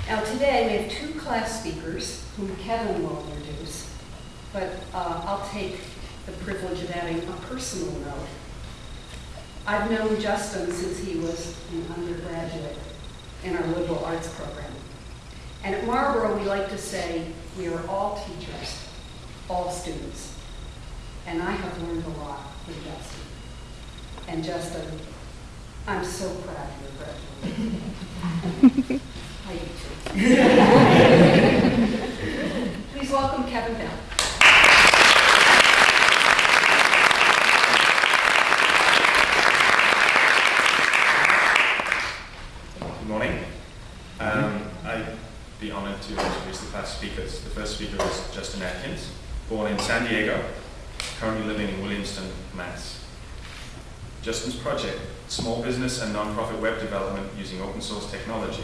Now today we have two class speakers whom Kevin will introduce, but I'll take the privilege of adding a personal note. I've known Justin since he was an undergraduate in our liberal arts program. And at Marlboro we like to say we are all teachers, all students. And I have learned a lot with Justin. And Justin, I'm so proud you're graduating. I do too. Please welcome Kevin Bell. Good morning. I'd be honored to introduce the class speakers. The first speaker is Justin Atkins, born in San Diego, currently living in Williamston, Mass. Justin's project, small business and non-profit web development using open source technology.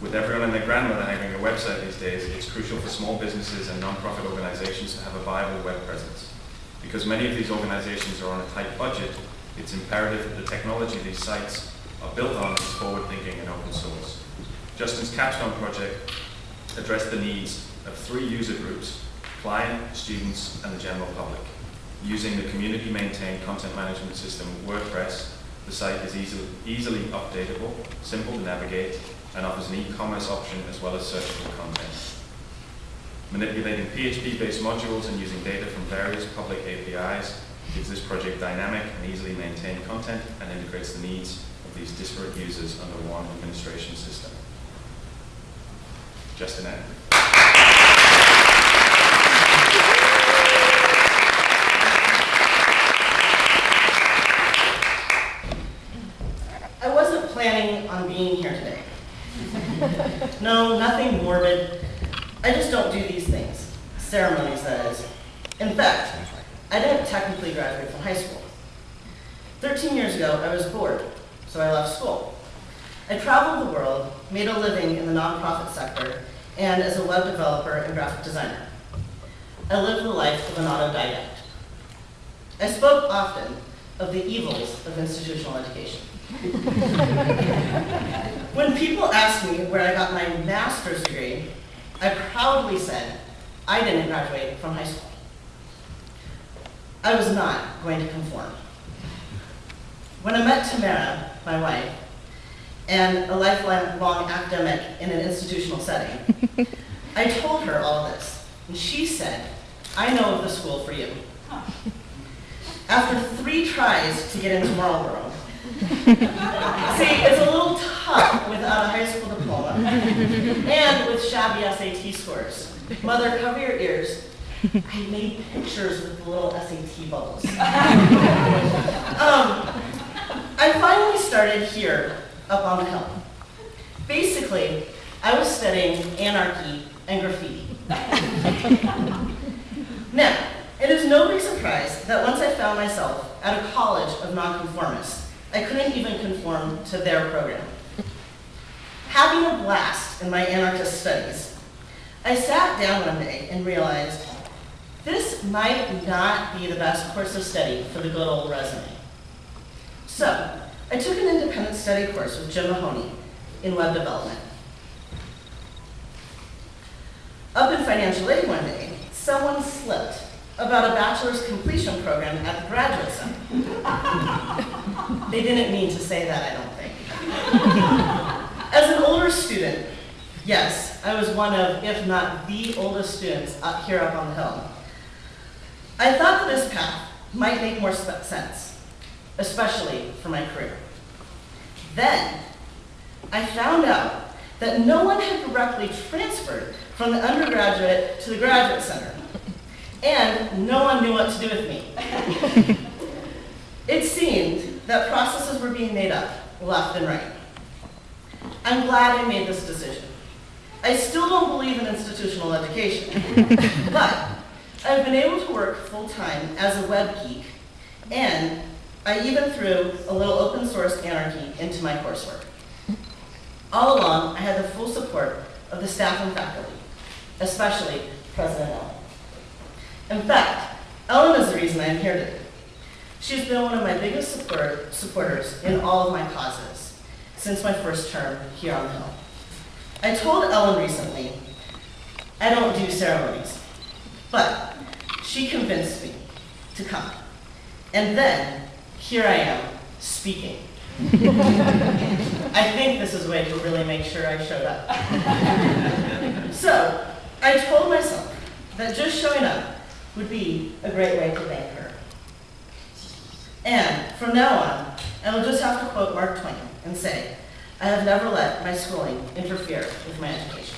With everyone and their grandmother having a website these days, it's crucial for small businesses and non-profit organizations to have a viable web presence. Because many of these organizations are on a tight budget, it's imperative that the technology these sites are built on is forward-thinking and open source. Justin's capstone project addressed the needs of three user groups: client, students, and the general public. Using the community-maintained content management system WordPress, the site is easily updatable, simple to navigate, and offers an e-commerce option as well as searchable content. Manipulating PHP-based modules and using data from various public APIs gives this project dynamic and easily maintained content and integrates the needs of these disparate users under one administration system. Justin Atkins. I wasn't planning on being here today. No, nothing morbid. I just don't do these things. Ceremonies, that is. In fact, I didn't technically graduate from high school. 13 years ago, I was bored, so I left school. I traveled the world, made a living in the nonprofit sector, and as a web developer and graphic designer. I lived the life of an autodidact. I spoke often of the evils of institutional education. When people asked me where I got my master's degree, I proudly said I didn't graduate from high school. I was not going to conform. When I met Tamara, my wife, and a lifelong academic in an institutional setting, I told her all of this, and she said, "I know of the school for you." After 3 tries to get into Marlboro, see, it's a little tough without a high school diploma and with shabby SAT scores. Mother, cover your ears. I made pictures with the little SAT bubbles. I finally started here up on the hill. Basically, I was studying anarchy and graffiti. Now, it is no big surprise that once I found myself at a college of nonconformists, I couldn't even conform to their program. Having a blast in my anarchist studies, I sat down one day and realized this might not be the best course of study for the good old resume. So, I took an independent study course with Jim Mahoney in web development. Up in financial aid one day, someone slipped about a bachelor's completion program at the Graduate Center. They didn't mean to say that, I don't think. As an older student, yes, I was one of, if not the oldest students up here up on the hill. I thought that this path might make more sense, especially for my career. Then, I found out that no one had directly transferred from the undergraduate to the Graduate Center, and no one knew what to do with me. It seemed that processes were being made up left and right. I'm glad I made this decision. I still don't believe in institutional education, but I've been able to work full-time as a web geek, and I even threw a little open source anarchy into my coursework. All along, I had the full support of the staff and faculty, especially President Ellen. In fact, Ellen is the reason I'm here today. She's been one of my biggest supporters in all of my causes since my first term here on the Hill. I told Ellen recently, I don't do ceremonies, but she convinced me to come. And then, here I am, speaking. I think this is a way to really make sure I showed up. So, I told myself that just showing up would be a great way to thank her. And from now on, I will just have to quote Mark Twain and say, I have never let my schooling interfere with my education.